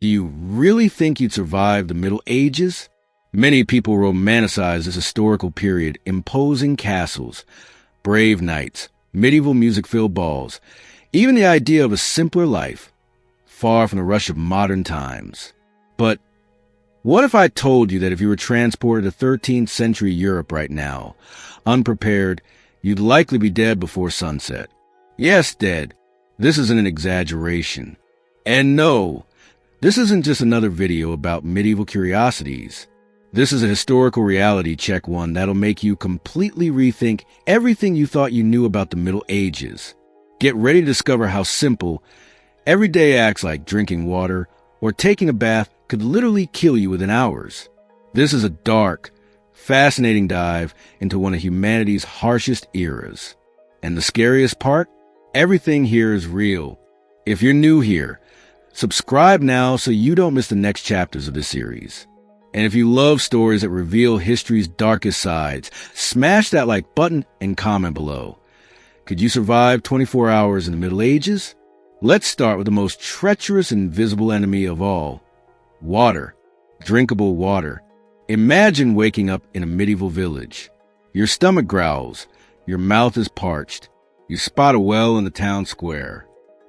Do you really think you'd survive the Middle Ages? Many people romanticize this historical period, imposing castles, brave knights, medieval music-filled balls, even the idea of a simpler life, far from the rush of modern times. But what if I told you that if you were transported to 13th century Europe right now, unprepared, you'd likely be dead before sunset? Yes, dead. This isn't an exaggeration. And no, this isn't just another video about medieval curiosities. This is a historical reality check, one that'll make you completely rethink everything you thought you knew about the Middle Ages. Get ready to discover how simple, everyday acts like drinking water or taking a bath could literally kill you within hours. This is a dark, fascinating dive into one of humanity's harshest eras. And the scariest part? Everything here is real. If you're new here, subscribe now so you don't miss the next chapters of this series. And if you love stories that reveal history's darkest sides, smash that like button and comment below. Could you survive 24 hours in the Middle Ages? Let's start with the most treacherous and invisible enemy of all. Water. Drinkable water. Imagine waking up in a medieval village. Your stomach growls. Your mouth is parched. You spot a well in the town square.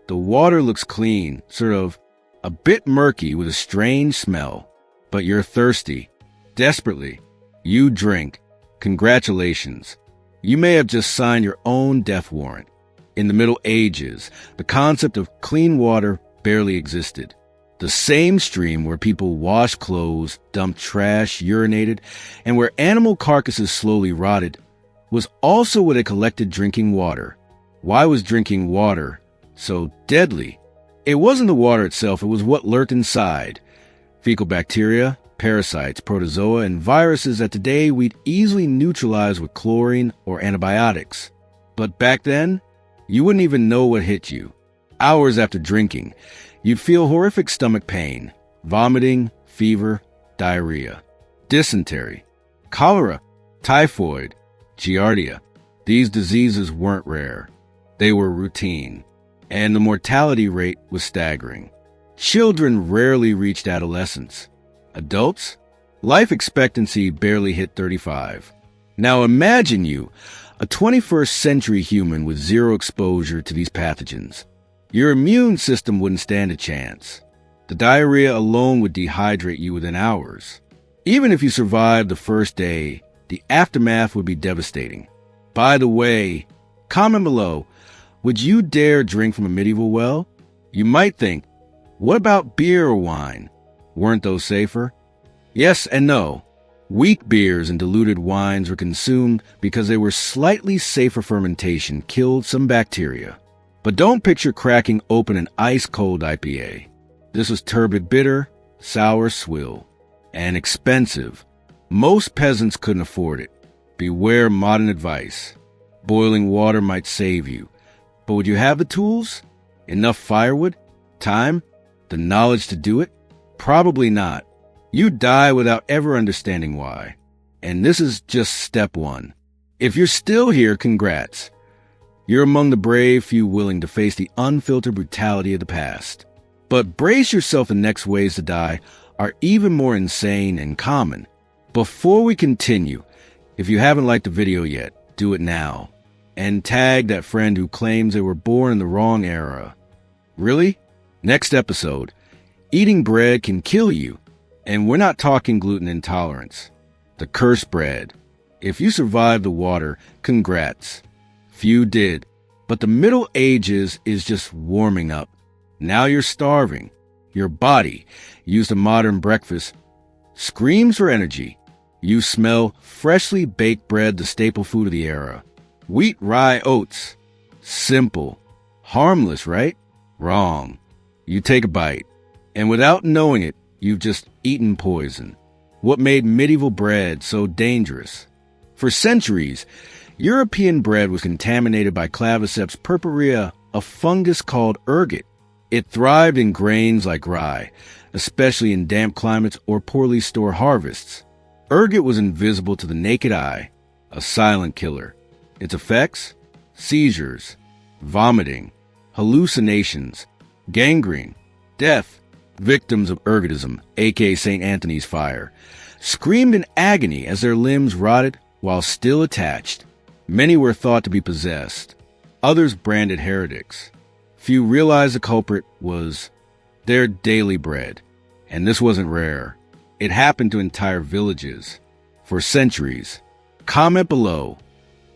The water looks clean, sort of a bit murky with a strange smell. But you're thirsty. Desperately. You drink. Congratulations. You may have just signed your own death warrant. In the Middle Ages, the concept of clean water barely existed. The same stream where people washed clothes, dumped trash, urinated, and where animal carcasses slowly rotted was also where they collected drinking water. Why was drinking water so deadly? It wasn't the water itself, it was what lurked inside. Fecal bacteria, parasites, protozoa, and viruses that today we'd easily neutralize with chlorine or antibiotics. But back then, you wouldn't even know what hit you. Hours after drinking, you'd feel horrific stomach pain, vomiting, fever, diarrhea, dysentery, cholera, typhoid, giardia. These diseases weren't rare. They were routine, and the mortality rate was staggering. Children rarely reached adolescence. Adults? Life expectancy barely hit 35. Now imagine you, a 21st century human with zero exposure to these pathogens. Your immune system wouldn't stand a chance. The diarrhea alone would dehydrate you within hours. Even if you survived the first day, the aftermath would be devastating. By the way, comment below, would you dare drink from a medieval well? You might think, what about beer or wine? Weren't those safer? Yes and no. Weak beers and diluted wines were consumed because they were slightly safer fermentation, killed some bacteria. But don't picture cracking open an ice-cold IPA. This was turbid bitter, sour swill, and expensive. Most peasants couldn't afford it. Beware modern advice. Boiling water might save you. But would you have the tools? Enough firewood? Time? The knowledge to do it? Probably not. You'd die without ever understanding why. And this is just step one. If you're still here, congrats. You're among the brave few willing to face the unfiltered brutality of the past. But brace yourself, the next ways to die are even more insane and common. Before we continue, if you haven't liked the video yet, do it now. And tag that friend who claims they were born in the wrong era. Really? Next episode, eating bread can kill you. And we're not talking gluten intolerance. The cursed bread. If you survived the water, congrats. Few did. But the Middle Ages is just warming up. Now you're starving. Your body, used to modern breakfast, screams for energy. You smell freshly baked bread, the staple food of the era. Wheat, rye, oats. Simple. Harmless, right? Wrong. You take a bite, and without knowing it, you've just eaten poison. What made medieval bread so dangerous? For centuries, European bread was contaminated by Claviceps purpurea, a fungus called ergot. It thrived in grains like rye, especially in damp climates or poorly stored harvests. Ergot was invisible to the naked eye, a silent killer. Its effects? Seizures, vomiting, hallucinations, gangrene, death, victims of ergotism, aka St. Anthony's fire, screamed in agony as their limbs rotted while still attached. Many were thought to be possessed, others branded heretics. Few realized the culprit was their daily bread, and this wasn't rare. It happened to entire villages for centuries. Comment below.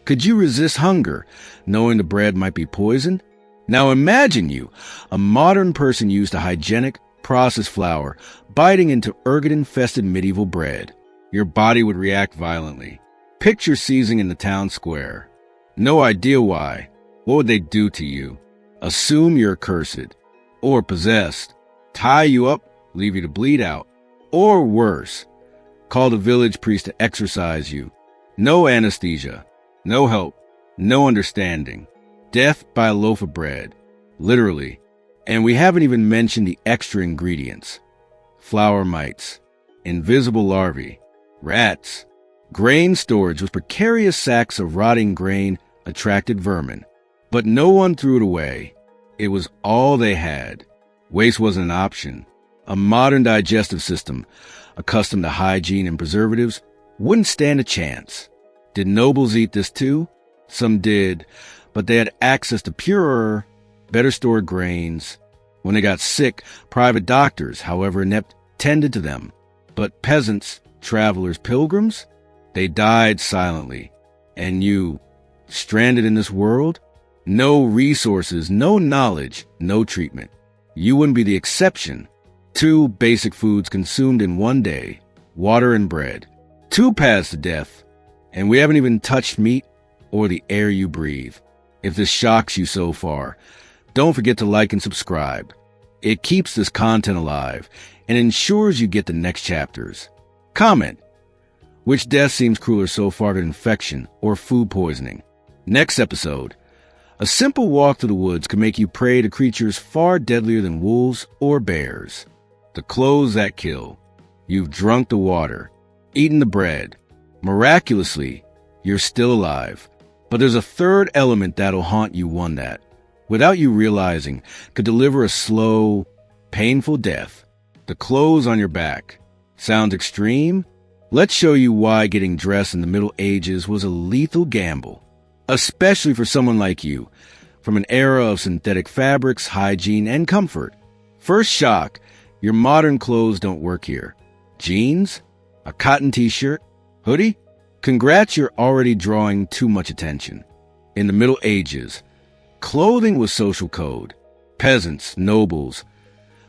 Could you resist hunger, knowing the bread might be poisoned? Now imagine you, a modern person used to hygienic, processed flour, biting into ergot-infested medieval bread. Your body would react violently. Picture seizing in the town square. No idea why. What would they do to you? Assume you're accursed or possessed, tie you up, leave you to bleed out, or worse, call the village priest to exorcise you. No anesthesia, no help, no understanding. Death by a loaf of bread, literally. And we haven't even mentioned the extra ingredients. Flour mites, invisible larvae, rats. Grain storage with precarious sacks of rotting grain attracted vermin. But no one threw it away. It was all they had. Waste wasn't an option. A modern digestive system, accustomed to hygiene and preservatives, wouldn't stand a chance. Did nobles eat this too? Some did, but they had access to purer, better stored grains. When they got sick, private doctors, however inept, tended to them. But peasants, travelers, pilgrims, they died silently. And you, stranded in this world? No resources, no knowledge, no treatment. You wouldn't be the exception. 2 basic foods consumed in one day, water and bread. 2 paths to death, and we haven't even touched meat or the air you breathe. If this shocks you so far, don't forget to like and subscribe. It keeps this content alive and ensures you get the next chapters. Comment. Which death seems crueler so far than infection or food poisoning? Next episode. A simple walk through the woods can make you prey to creatures far deadlier than wolves or bears. The clothes that kill. You've drunk the water, eaten the bread. Miraculously, you're still alive. But there's a third element that'll haunt you, one that, without you realizing, could deliver a slow, painful death. The clothes on your back. Sounds extreme? Let's show you why getting dressed in the Middle Ages was a lethal gamble. Especially for someone like you, from an era of synthetic fabrics, hygiene, and comfort. First shock, your modern clothes don't work here. Jeans? A cotton t-shirt? Hoodie? Congrats, you're already drawing too much attention. In the Middle Ages, clothing was social code. Peasants, nobles,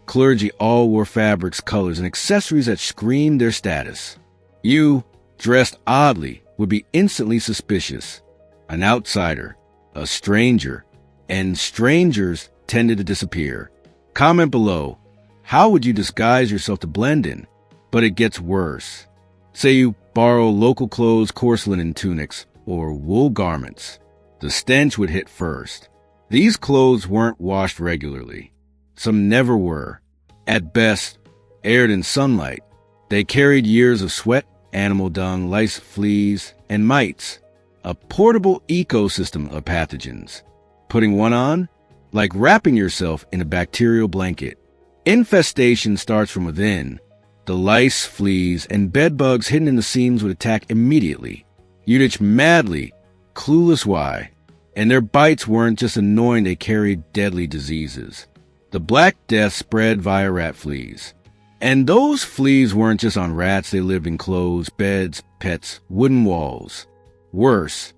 clergy all wore fabrics, colors, and accessories that screamed their status. You, dressed oddly, would be instantly suspicious. An outsider, a stranger, and strangers tended to disappear. Comment below, how would you disguise yourself to blend in? But it gets worse. Say you borrow local clothes, coarse linen tunics, or wool garments. The stench would hit first. These clothes weren't washed regularly. Some never were. At best, aired in sunlight. They carried years of sweat, animal dung, lice, fleas, and mites. A portable ecosystem of pathogens. Putting one on? Like wrapping yourself in a bacterial blanket. Infestation starts from within. The lice, fleas, and bed bugs hidden in the seams would attack immediately. You'd itch madly, clueless why. And their bites weren't just annoying, they carried deadly diseases. The Black Death spread via rat fleas. And those fleas weren't just on rats, they lived in clothes, beds, pets, wooden walls. Worse,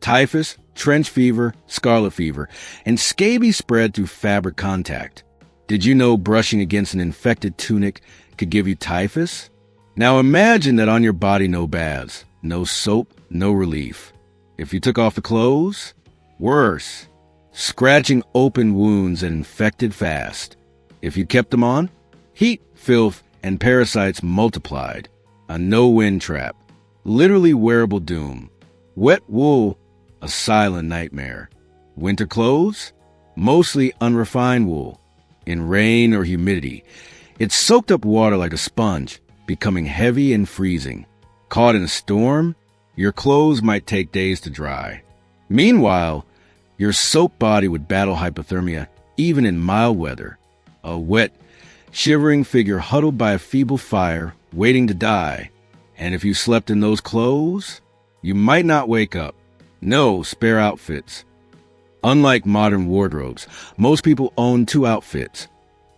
typhus, trench fever, scarlet fever, and scabies spread through fabric contact. Did you know brushing against an infected tunic could give you typhus? Now imagine that on your body, no baths, no soap, no relief. If you took off the clothes, worse, scratching open wounds that infected fast. If you kept them on, heat, filth, and parasites multiplied. A no-win trap. Literally wearable doom. Wet wool, a silent nightmare. Winter clothes? Mostly unrefined wool. In rain or humidity, it soaked up water like a sponge, becoming heavy and freezing. Caught in a storm, your clothes might take days to dry. Meanwhile, your soaked body would battle hypothermia even in mild weather. A wet, shivering figure huddled by a feeble fire, waiting to die. And if you slept in those clothes, you might not wake up. No spare outfits. Unlike modern wardrobes, most people own 2 outfits,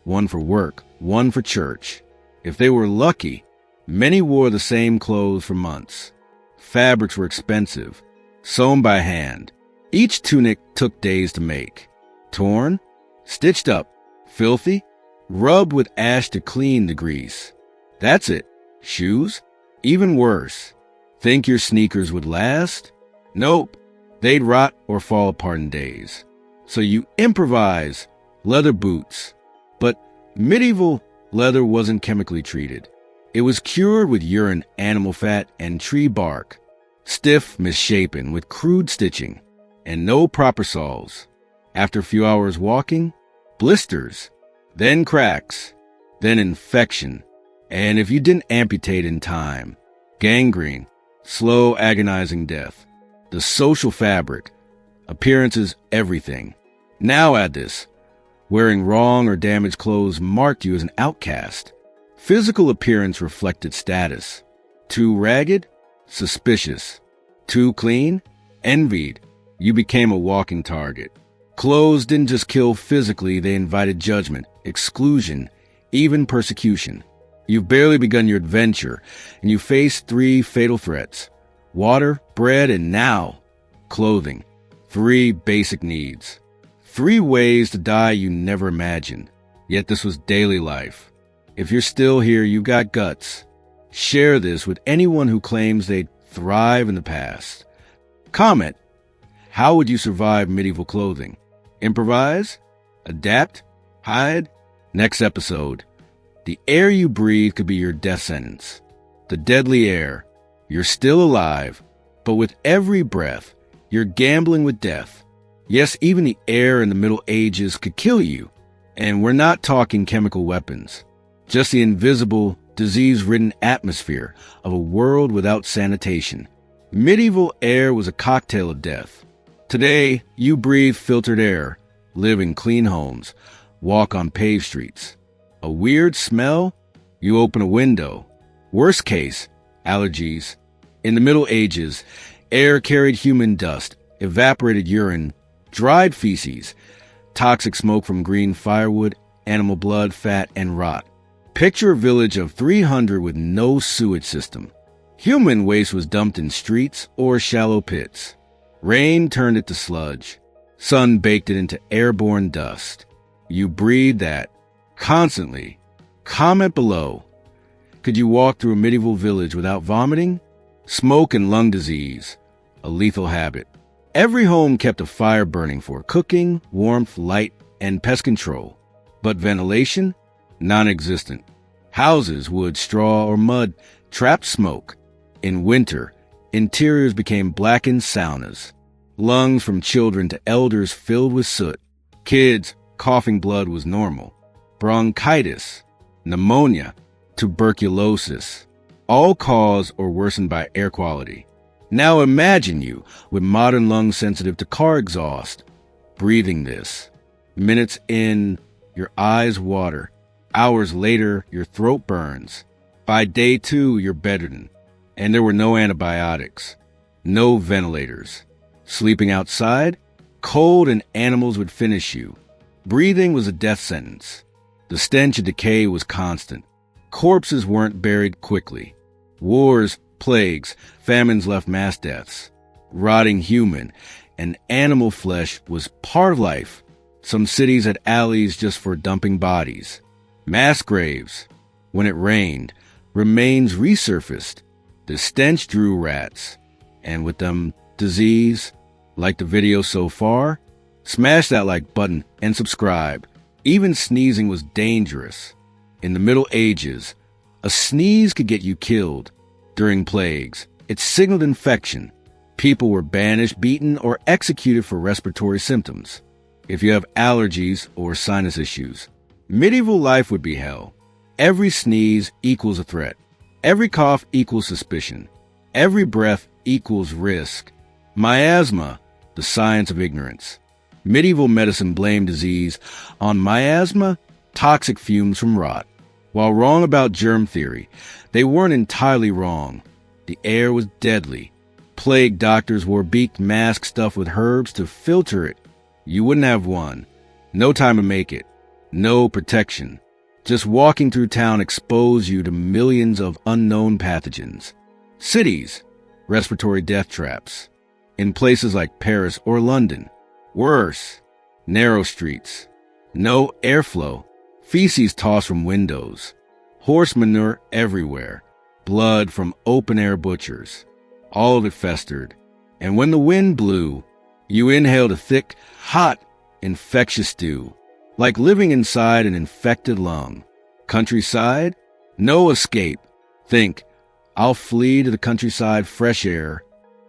one for work, one for church. If they were lucky, many wore the same clothes for months. Fabrics were expensive, sewn by hand. Each tunic took days to make. Torn, stitched up, filthy, rubbed with ash to clean the grease. That's it. Shoes? Even worse. Think your sneakers would last? Nope. They'd rot or fall apart in days. So you improvise leather boots. But medieval leather wasn't chemically treated. It was cured with urine, animal fat, and tree bark. Stiff, misshapen, with crude stitching, and no proper soles. After a few hours walking, blisters, then cracks, then infection. And if you didn't amputate in time, gangrene, slow, agonizing death. The social fabric, appearance is everything. Now add this. Wearing wrong or damaged clothes marked you as an outcast. Physical appearance reflected status. Too ragged? Suspicious. Too clean? Envied. You became a walking target. Clothes didn't just kill physically, they invited judgment, exclusion, even persecution. You've barely begun your adventure, and you face 3 fatal threats. Water, bread, and now, clothing. 3 basic needs. 3 ways to die you never imagined. Yet this was daily life. If you're still here, you got guts. Share this with anyone who claims they'd thrive in the past. Comment. How would you survive medieval clothing? Improvise? Adapt? Hide? Next episode. The air you breathe could be your death sentence. The deadly air. You're still alive, but with every breath, you're gambling with death. Yes, even the air in the Middle Ages could kill you. And we're not talking chemical weapons. Just the invisible, disease-ridden atmosphere of a world without sanitation. Medieval air was a cocktail of death. Today, you breathe filtered air, live in clean homes, walk on paved streets. A weird smell? You open a window. Worst case, allergies. In the Middle Ages, air carried human dust, evaporated urine, dried feces, toxic smoke from green firewood, animal blood, fat, and rot. Picture a village of 300 with no sewage system. Human waste was dumped in streets or shallow pits. Rain turned it to sludge. Sun baked it into airborne dust. You breathe that constantly. Comment below. Could you walk through a medieval village without vomiting? Smoke and lung disease, a lethal habit. Every home kept a fire burning for cooking, warmth, light, and pest control. But ventilation? Non-existent. Houses, wood, straw, or mud, trapped smoke. In winter, interiors became blackened saunas. Lungs from children to elders filled with soot. Kids, coughing blood was normal. Bronchitis, pneumonia, tuberculosis, all caused or worsened by air quality. Now imagine you with modern lungs sensitive to car exhaust, breathing this. Minutes in, your eyes water. Hours later, your throat burns. By day 2, you're bedridden. And there were no antibiotics, no ventilators. Sleeping outside, cold and animals would finish you. Breathing was a death sentence. The stench of decay was constant. Corpses weren't buried quickly. Wars, plagues, famines left mass deaths. Rotting human and animal flesh was part of life. Some cities had alleys just for dumping bodies. Mass graves. When it rained, remains resurfaced. The stench drew rats. And with them, disease. Like the video so far? Smash that like button and subscribe. Even sneezing was dangerous. In the Middle Ages, a sneeze could get you killed. During plagues, it signaled infection. People were banished, beaten, or executed for respiratory symptoms. If you have allergies or sinus issues, medieval life would be hell. Every sneeze equals a threat. Every cough equals suspicion. Every breath equals risk. Miasma, the science of ignorance. Medieval medicine blamed disease on miasma toxic fumes from rot. While wrong about germ theory, they weren't entirely wrong. The air was deadly. Plague doctors wore beaked masks stuffed with herbs to filter it. You wouldn't have one. No time to make it. No protection. Just walking through town exposed you to millions of unknown pathogens. Cities, respiratory death traps. In places like Paris or London. Worse, narrow streets. No airflow. Feces tossed from windows. Horse manure everywhere. Blood from open-air butchers. All of it festered. And when the wind blew, you inhaled a thick, hot, infectious stew. Like living inside an infected lung. Countryside? No escape. Think, I'll flee to the countryside, fresh air.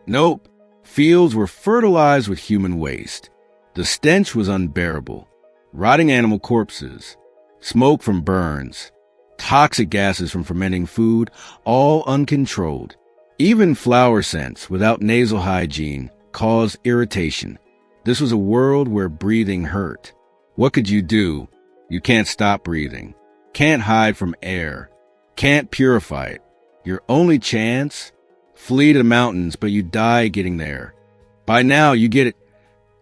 Nope. Fields were fertilized with human waste. The stench was unbearable. Rotting animal corpses. Smoke from burns. Toxic gases from fermenting food, all uncontrolled. Even flower scents without nasal hygiene caused irritation. This was a world where breathing hurt. What could you do? You can't stop breathing. Can't hide from air. Can't purify it. Your only chance? Flee to the mountains, but you die getting there. By now, you get it.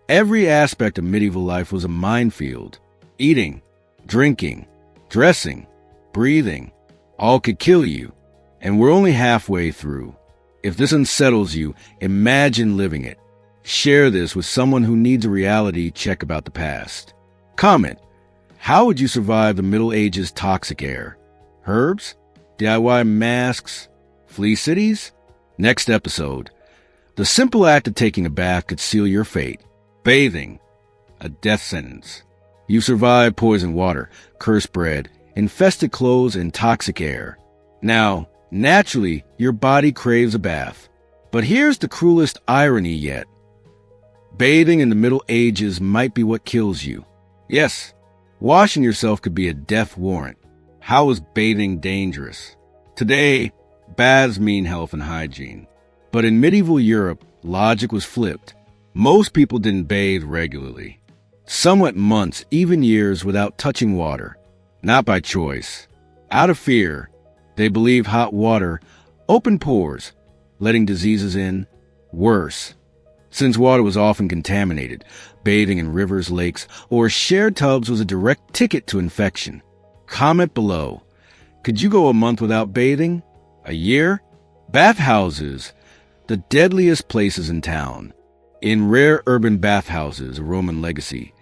Every aspect of medieval life was a minefield. Eating, drinking, dressing, breathing, all could kill you. And we're only halfway through. If this unsettles you, imagine living it. Share this with someone who needs a reality check about the past. Comment, how would you survive the Middle Ages toxic air? Herbs? DIY masks? Flee cities? Next episode. The simple act of taking a bath could seal your fate. Bathing. A death sentence. You survived poisoned water, cursed bread, infested clothes, and toxic air. Now, naturally, your body craves a bath. But here's the cruelest irony yet. Bathing in the Middle Ages might be what kills you. Yes, washing yourself could be a death warrant. How is bathing dangerous? Today, baths mean health and hygiene. But in medieval Europe, logic was flipped. Most people didn't bathe regularly. Some went months, even years, without touching water. Not by choice. Out of fear, they believed hot water opened pores, letting diseases in. Worse, since water was often contaminated, bathing in rivers, lakes, or shared tubs was a direct ticket to infection. Comment below. Could you go a month without bathing? A year? Bathhouses, the deadliest places in town. In rare urban bathhouses, a Roman legacy,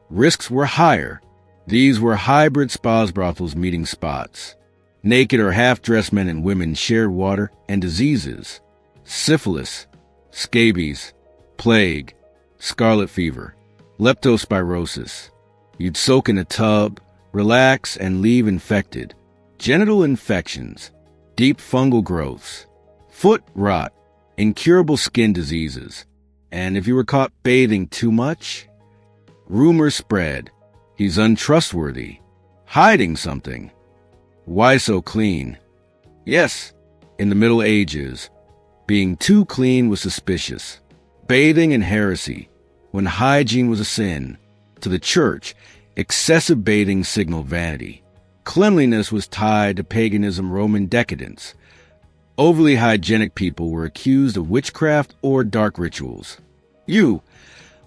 risks were higher. These were hybrid spas, brothels, meeting spots. Naked or half-dressed men and women shared water and diseases. Syphilis, scabies, plague, scarlet fever, leptospirosis. You'd soak in a tub, relax, and leave infected. Genital infections, deep fungal growths, foot rot, incurable skin diseases. And if you were caught bathing too much, rumors spread. He's untrustworthy, hiding something. Why so clean? Yes, in the Middle Ages, being too clean was suspicious. Bathing and heresy, when hygiene was a sin. To the church, excessive bathing signaled vanity. Cleanliness was tied to paganism, Roman decadence. Overly hygienic people were accused of witchcraft or dark rituals. You,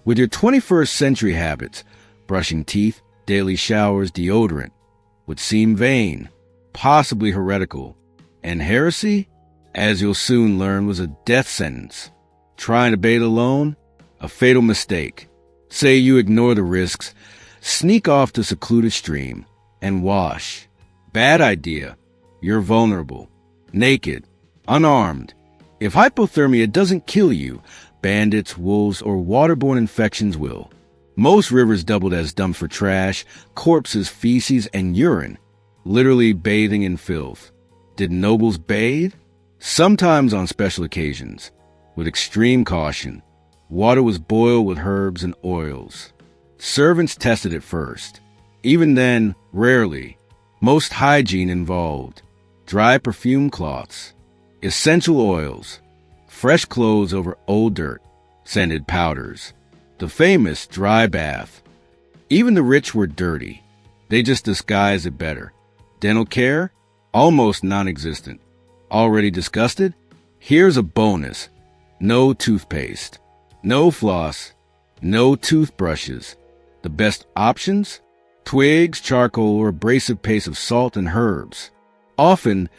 with your 21st century habits, brushing teeth, daily showers, deodorant, would seem vain, possibly heretical. And heresy, as you'll soon learn, was a death sentence. Trying to bathe alone? A fatal mistake. Say you ignore the risks, sneak off to a secluded stream, and wash. Bad idea. You're vulnerable, naked, unarmed. If hypothermia doesn't kill you, bandits, wolves, or waterborne infections will. Most rivers doubled as dumps for trash, corpses, feces, and urine, literally bathing in filth. Did nobles bathe? Sometimes on special occasions. With extreme caution, water was boiled with herbs and oils. Servants tested it first. Even then, rarely. Most hygiene involved dry perfume cloths, essential oils, fresh clothes over old dirt, scented powders, the famous dry bath. Even the rich were dirty. They just disguise it better. Dental care? Almost non-existent. Already disgusted? Here's a bonus. No toothpaste. No floss. No toothbrushes. The best options? Twigs, charcoal, or abrasive paste of salt and herbs. Often,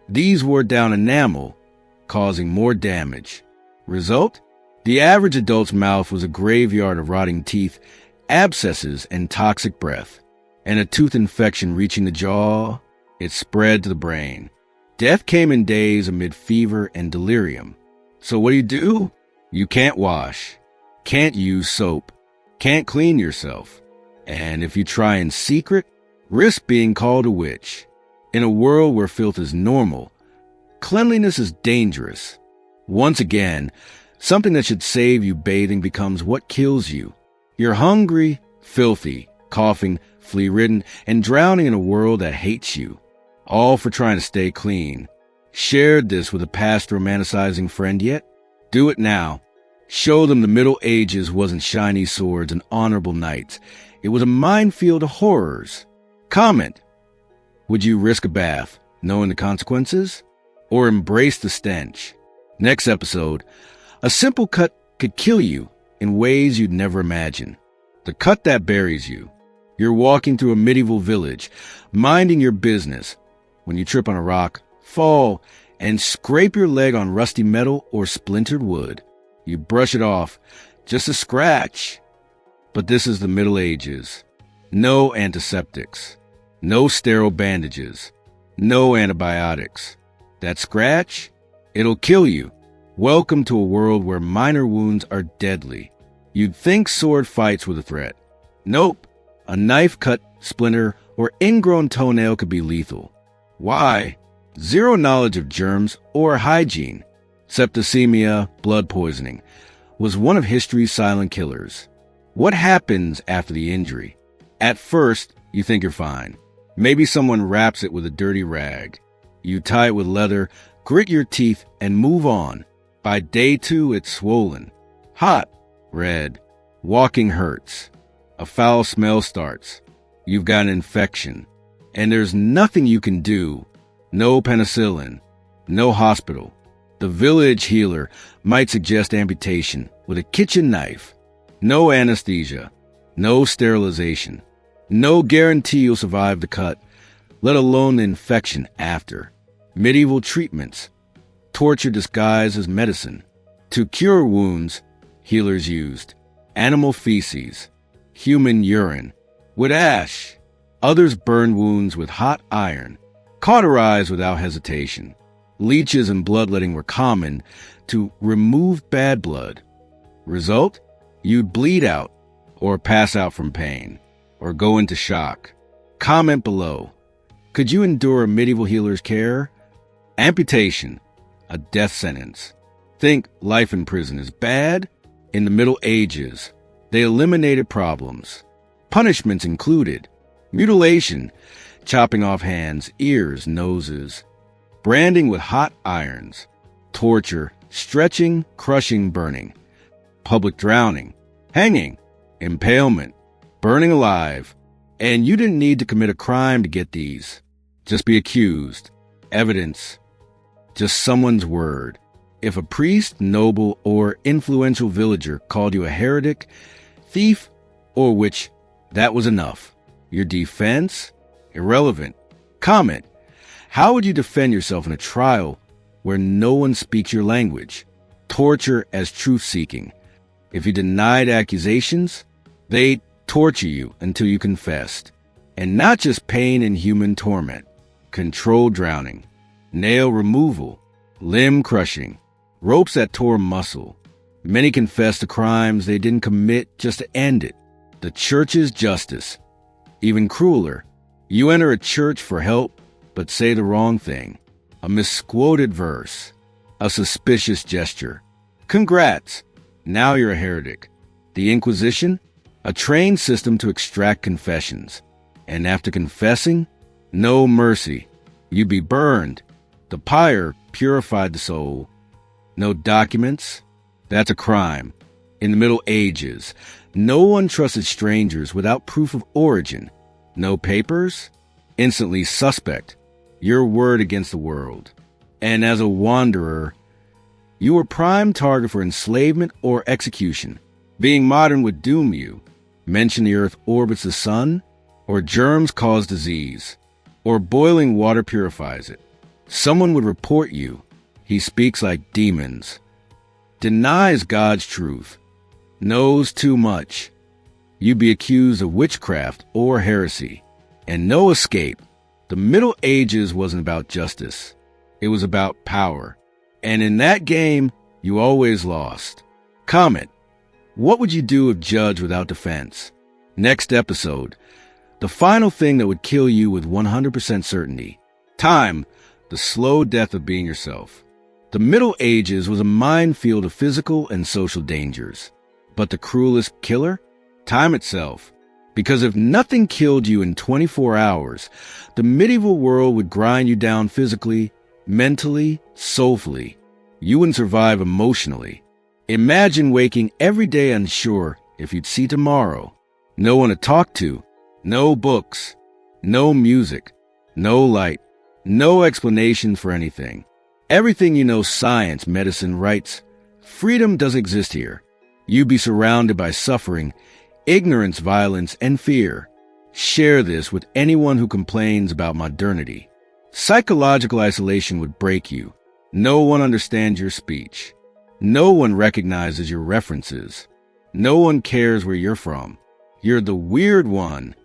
these wore down enamel, causing more damage. Result? The average adult's mouth was a graveyard of rotting teeth, abscesses, and toxic breath. And a tooth infection reaching the jaw, it spread to the brain. Death came in days amid fever and delirium. So what do? You can't wash, can't use soap, can't clean yourself. And if you try in secret, risk being called a witch. In a world where filth is normal, cleanliness is dangerous. Once again, something that should save you bathing becomes what kills you. You're hungry, filthy, coughing, flea-ridden, and drowning in a world that hates you, all for trying to stay clean. Shared this with a past romanticizing friend yet? Do it now. Show them the Middle Ages wasn't shiny swords and honorable knights. It was a minefield of horrors. Comment. Would you risk a bath, knowing the consequences? Or embrace the stench? Next episode, a simple cut could kill you in ways you'd never imagine. The cut that buries you. You're walking through a medieval village, minding your business, when you trip on a rock, fall, and scrape your leg on rusty metal or splintered wood. You brush it off, just a scratch. But this is the Middle Ages. No antiseptics, no sterile bandages, no antibiotics. That scratch, it'll kill you. Welcome to a world where minor wounds are deadly. You'd think sword fights were the threat. Nope. A knife cut, splinter, or ingrown toenail could be lethal. Why? Zero knowledge of germs or hygiene. Septicemia, blood poisoning, was one of history's silent killers. What happens after the injury? At first, you think you're fine. Maybe someone wraps it with a dirty rag. You tie it with leather, grit your teeth, and move on. By day 2, it's swollen, hot, red, walking hurts. A foul smell starts. You've got an infection. And there's nothing you can do. No penicillin. No hospital. The village healer might suggest amputation with a kitchen knife. No anesthesia. No sterilization. No guarantee you'll survive the cut, let alone the infection after. Medieval treatments. Torture disguised as medicine. To cure wounds, healers used animal feces, human urine, with ash. Others burned wounds with hot iron, cauterized without hesitation. Leeches and bloodletting were common to remove bad blood. Result? You'd bleed out, or pass out from pain, or go into shock. Comment below. Could you endure a medieval healer's care? Amputation, a death sentence. Think life in prison is bad? In the Middle Ages, they eliminated problems. Punishments included mutilation, chopping off hands, ears, noses, branding with hot irons, torture, stretching, crushing, burning, public drowning, hanging, impalement, burning alive. And you didn't need to commit a crime to get these. Just be accused. Evidence. Just someone's word. If a priest, noble, or influential villager called you a heretic, thief, or witch, that was enough. Your defense? Irrelevant. Comment. How would you defend yourself in a trial where no one speaks your language? Torture as truth-seeking. If you denied accusations, they'd torture you until you confessed. And not just pain and human torment. Controlled drowning. Nail removal. Limb crushing. Ropes that tore muscle. Many confessed to crimes they didn't commit just to end it. The church's justice. Even crueler. You enter a church for help, but say the wrong thing. A misquoted verse. A suspicious gesture. Congrats. Now you're a heretic. The Inquisition? A trained system to extract confessions. And after confessing, no mercy. You'd be burned. The pyre purified the soul. No documents? That's a crime. In the Middle Ages, no one trusted strangers without proof of origin. No papers? Instantly suspect. Your word against the world. And as a wanderer, you were prime target for enslavement or execution. Being modern would doom you. Mention the earth orbits the sun, or germs cause disease, or boiling water purifies it. Someone would report you. He speaks like demons. Denies God's truth. Knows too much. You'd be accused of witchcraft or heresy. And no escape. The Middle Ages wasn't about justice. It was about power. And in that game, you always lost. Comment. What would you do if judged without defense? Next episode. The final thing that would kill you with 100% certainty. Time. The slow death of being yourself. The Middle Ages was a minefield of physical and social dangers. But the cruelest killer? Time itself. Because if nothing killed you in 24 hours, the medieval world would grind you down physically, mentally, soulfully. You wouldn't survive emotionally. Imagine waking every day unsure if you'd see tomorrow. No one to talk to. No books. No music. No light. No explanation for anything. Everything you know science, medicine writes, freedom doesn't exist here. You'd be surrounded by suffering, ignorance, violence, and fear. Share this with anyone who complains about modernity. Psychological isolation would break you. No one understands your speech. No one recognizes your references. No one cares where you're from. You're the weird one,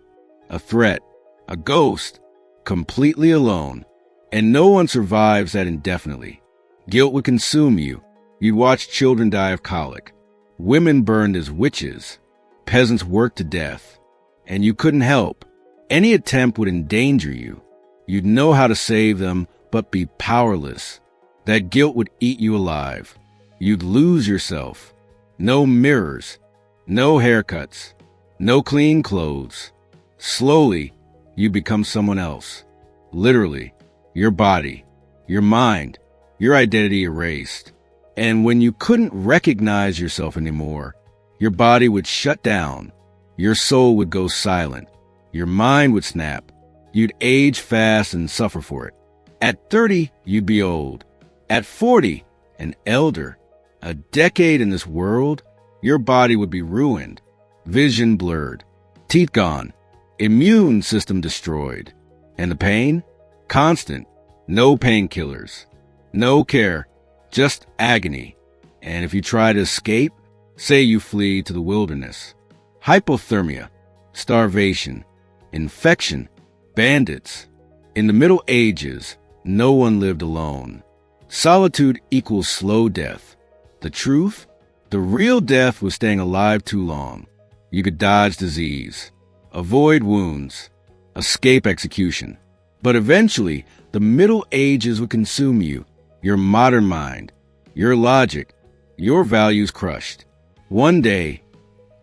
a threat, a ghost, completely alone. And no one survives that indefinitely. Guilt would consume you. You'd watch children die of colic. Women burned as witches. Peasants worked to death. And you couldn't help. Any attempt would endanger you. You'd know how to save them, but be powerless. That guilt would eat you alive. You'd lose yourself. No mirrors. No haircuts. No clean clothes. Slowly, you become someone else. Literally. Your body, your mind, your identity erased. And when you couldn't recognize yourself anymore, your body would shut down. Your soul would go silent. Your mind would snap. You'd age fast and suffer for it. At 30, you'd be old. At 40, an elder. A decade in this world, your body would be ruined. Vision blurred. Teeth gone. Immune system destroyed. And the pain? Constant. No painkillers. No care. Just agony. And if you try to escape, say you flee to the wilderness. Hypothermia. Starvation. Infection. Bandits. In the Middle Ages, no one lived alone. Solitude equals slow death. The truth? The real death was staying alive too long. You could dodge disease, avoid wounds, escape execution. But eventually, the Middle Ages would consume you, your modern mind, your logic, your values crushed. One day,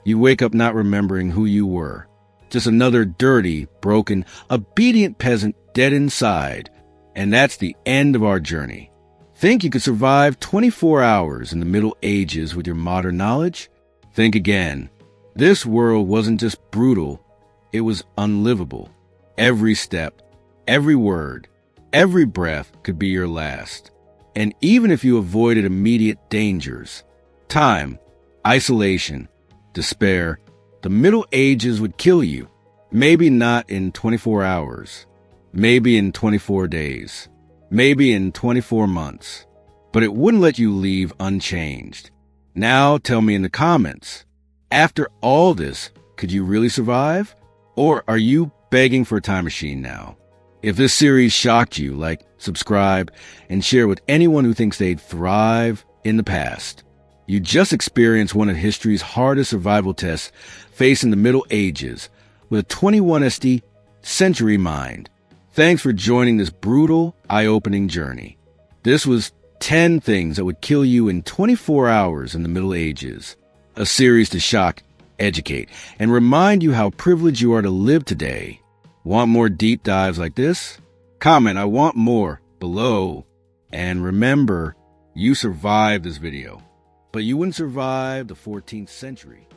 you wake up not remembering who you were. Just another dirty, broken, obedient peasant dead inside. And that's the end of our journey. Think you could survive 24 hours in the Middle Ages with your modern knowledge? Think again. This world wasn't just brutal, it was unlivable. Every step, every word, every breath could be your last. And even if you avoided immediate dangers, time, isolation, despair, the Middle Ages would kill you. Maybe not in 24 hours, maybe in 24 days, maybe in 24 months, but it wouldn't let you leave unchanged. Now tell me in the comments, after all this, could you really survive? Or are you begging for a time machine now? If this series shocked you, like, subscribe, and share with anyone who thinks they'd thrive in the past. You just experienced one of history's hardest survival tests facing the Middle Ages with a 21st century mind. Thanks for joining this brutal, eye-opening journey. This was 10 things that would kill you in 24 hours in the Middle Ages. A series to shock, educate, and remind you how privileged you are to live today. Want more deep dives like this? Comment, I want more, below. And remember, you survived this video, but you wouldn't survive the 14th century.